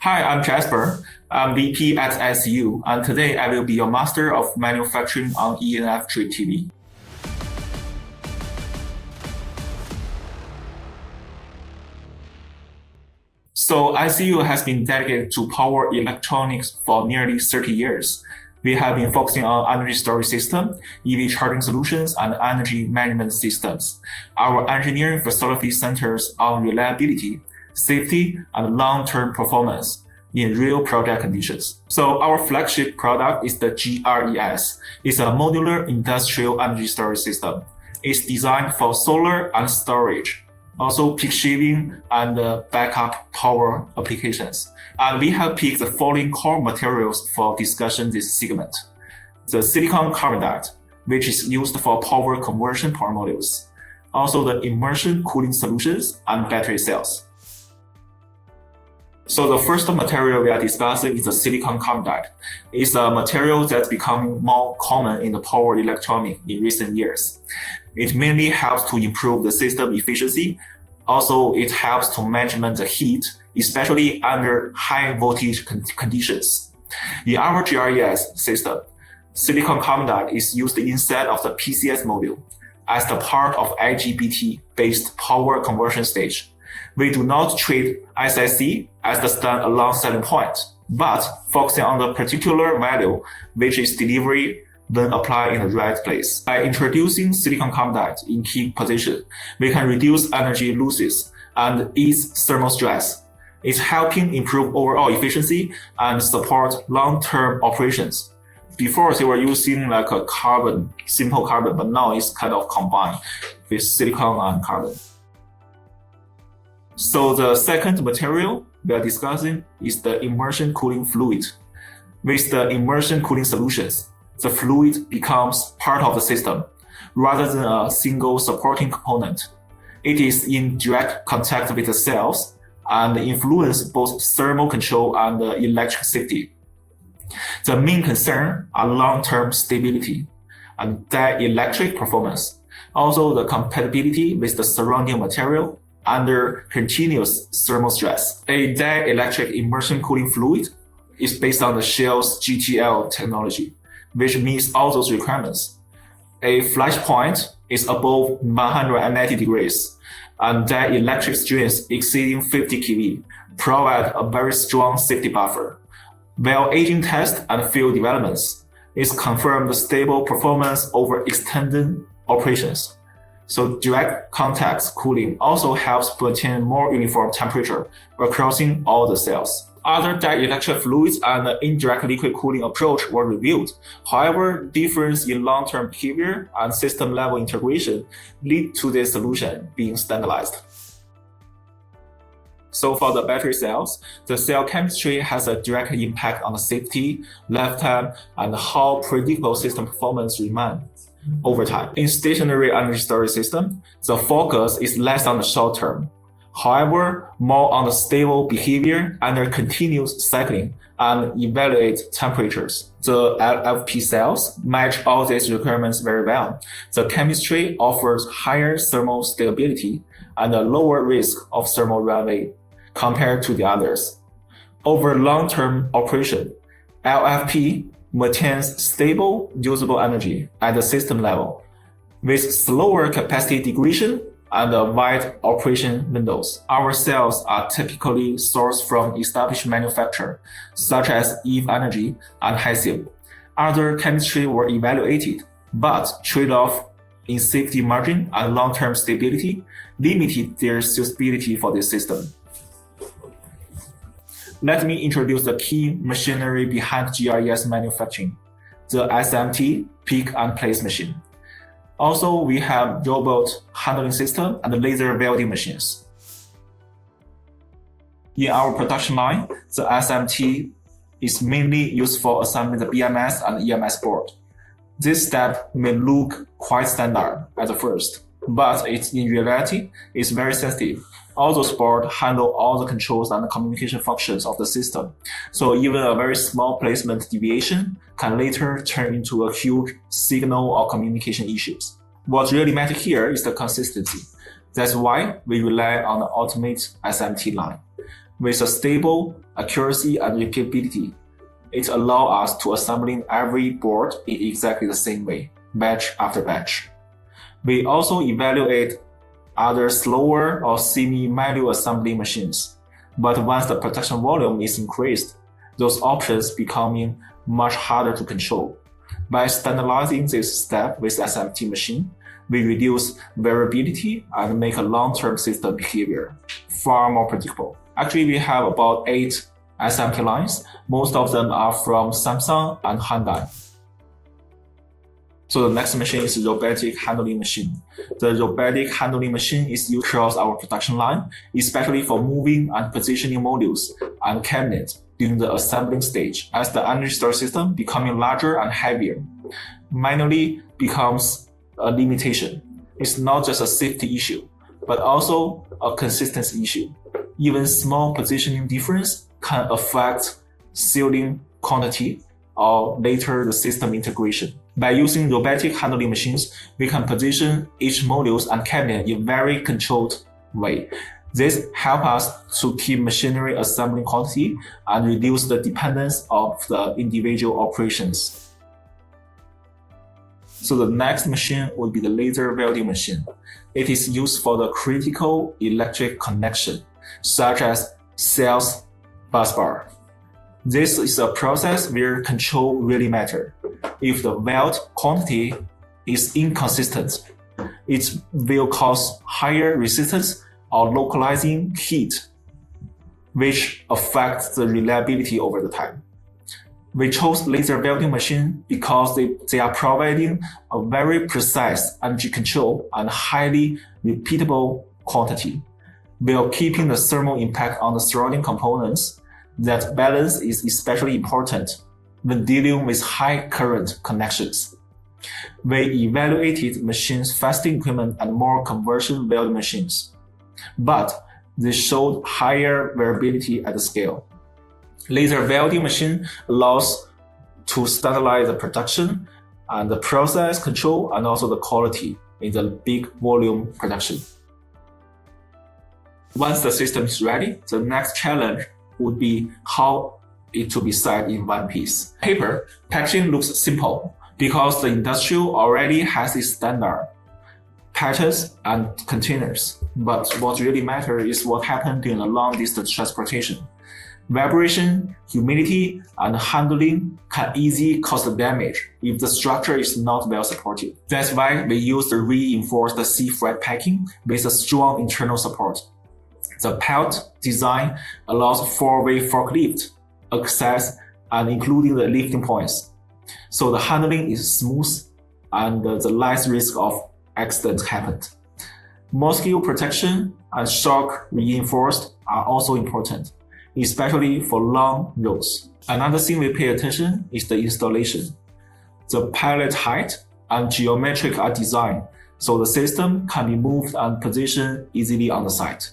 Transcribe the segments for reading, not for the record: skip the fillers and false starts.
Hi, I'm Jasper. I'm VP at SCU, and today I will be your master of manufacturing on ENF Trade TV. So SCU has been dedicated to power electronics for nearly 30 years. We have been focusing on energy storage system, EV charging solutions, and energy management systems. Our engineering philosophy centers on reliability, safety, and long-term performance in real project conditions. So our flagship product is the GRES. It's a modular industrial energy storage system. It's designed for solar and storage, also peak shaving and backup power applications. And we have picked the following core materials for discussion this segment. The silicon carbide, which is used for power conversion power modules. Also the immersion cooling solutions and battery cells. So the first material we are discussing is the silicon carbide. It's a material that's becoming more common in the power electronics in recent years. It mainly helps to improve the system efficiency. Also, it helps to manage the heat, especially under high voltage conditions. In our GRES system, silicon carbide is used instead of the PCS module as the part of IGBT-based power conversion stage. We do not treat SiC as the standalone selling point, but focusing on the particular value, which is delivery when applied in the right place. By introducing silicon carbide in key position, we can reduce energy losses and ease thermal stress. It's helping improve overall efficiency and support long-term operations. Before they were using like a carbon, simple carbon, but now it's kind of combined with silicon and carbon. So the second material we are discussing is the immersion cooling fluid. With the immersion cooling solutions, the fluid becomes part of the system rather than a single supporting component. It is in direct contact with the cells and influence both thermal control and electric safety. The main concern are long-term stability and dielectric performance, also the compatibility with the surrounding material under continuous thermal stress. A dielectric immersion cooling fluid is based on the Shell's GTL technology, which meets all those requirements. A flash point is above 190 degrees, and dielectric strength exceeding 50 kV provide a very strong safety buffer. While aging tests and field developments, it's confirmed stable performance over extended operations. So direct contact cooling also helps to attain more uniform temperature across all the cells. Other dielectric fluids and indirect liquid cooling approach were reviewed. However, difference in long-term behavior and system-level integration lead to this solution being standardized. So for the battery cells, the cell chemistry has a direct impact on the safety, lifetime, and how predictable system performance remains over time. In stationary energy storage system, the focus is less on the short term. However, more on the stable behavior under continuous cycling and evaluate temperatures. The LFP cells match all these requirements very well. The chemistry offers higher thermal stability and a lower risk of thermal runaway compared to the others. Over long-term operation, LFP maintains stable usable energy at the system level with slower capacity degradation and wide operation windows. Our cells are typically sourced from established manufacturers such as Eve Energy and HiSiL. Other chemistry were evaluated, but trade-off in safety margin and long-term stability limited their suitability for this system. Let me introduce the key machinery behind GRES manufacturing, the SMT PICK-AND-PLACE machine. Also, we have robot handling system and laser welding machines. In our production line, the SMT is mainly used for assembling the BMS and EMS board. This step may look quite standard at first, but in reality, it's very sensitive. All those boards handle all the controls and the communication functions of the system. So even a very small placement deviation can later turn into a huge signal or communication issues. What really matters here is the consistency. That's why we rely on the ultimate SMT line. With a stable, accuracy, and repeatability. It allows us to assembling every board in exactly the same way, batch after batch. We also evaluate other slower or semi-manual assembly machines. But once the production volume is increased, those options becoming much harder to control. By standardizing this step with SMT machine, we reduce variability and make a long-term system behavior far more predictable. Actually, we have about 8 SMT lines. Most of them are from Samsung and Hyundai. So the next machine is robotic handling machine. The robotic handling machine is used across our production line, especially for moving and positioning modules and cabinets during the assembling stage. As the energy storage system becoming larger and heavier, manually becomes a limitation. It's not just a safety issue, but also a consistency issue. Even small positioning difference can affect sealing quantity or later the system integration. By using robotic handling machines, we can position each modules and cabinet in a very controlled way. This helps us to keep machinery assembling quality and reduce the dependence of the individual operations. So the next machine would be the laser welding machine. It is used for the critical electric connection, such as cells busbar. This is a process where control really matters. If the weld quantity is inconsistent, it will cause higher resistance or localizing heat, which affects the reliability over the time. We chose laser welding machine because they are providing a very precise energy control and highly repeatable quantity, while keeping the thermal impact on the surrounding components. That balance is especially important when dealing with high current connections. We evaluated machines fasting equipment and more conversion welding machines, but they showed higher variability at the scale. Laser welding machine allows to standardize the production and the process control and also the quality in the big volume production. Once the system is ready, the next challenge would be how it to be set in one piece. Paper packaging looks simple because the industry already has its standard patterns and containers. But what really matters is what happens during a long distance transportation. Vibration, humidity, and handling can easily cause damage if the structure is not well supported. That's why we use the reinforced sea-freight packing with a strong internal support. The pelt design allows 4-way forklift access and including the lifting points. So the handling is smooth and the less risk of accident happened. Mosquito protection and shock reinforced are also important, especially for long roads. Another thing we pay attention is the installation. The pallet height and geometric are designed so the system can be moved and positioned easily on the site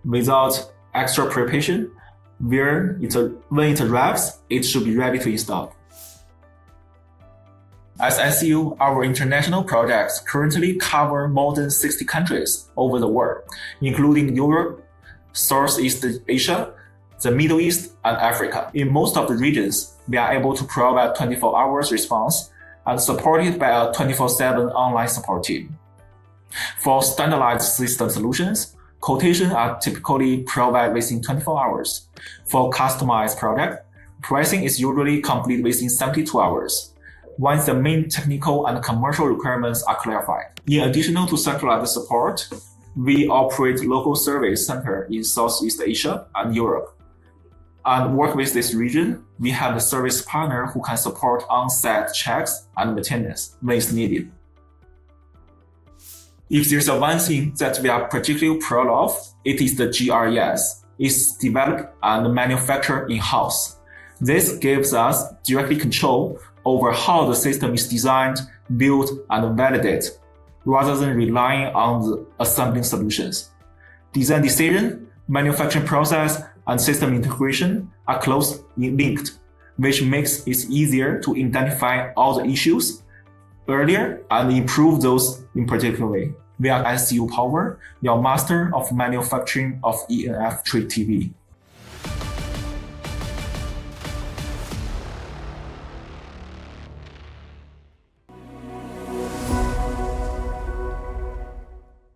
without extra preparation. When it arrives, it should be ready to install. As SCU, our international projects currently cover more than 60 countries over the world, including Europe, Southeast Asia, the Middle East, and Africa. In most of the regions, we are able to provide 24 hours response and supported by a 24/7 online support team. For standardized system solutions, quotations are typically provided within 24 hours. For customized product, pricing is usually complete within 72 hours, once the main technical and commercial requirements are clarified. In addition to centralized support, we operate local service center in Southeast Asia and Europe. And work with this region, we have a service partner who can support on-site checks and maintenance when it's needed. If there's one thing that we are particularly proud of, it is the GRES. It's developed and manufactured in-house. This gives us direct control over how the system is designed, built, and validated, rather than relying on the assembling solutions. Design decision, manufacturing process, and system integration are closely linked, which makes it easier to identify all the issues earlier and improve those in particular way. We are SCU Power, your master of manufacturing of ENF3 TV.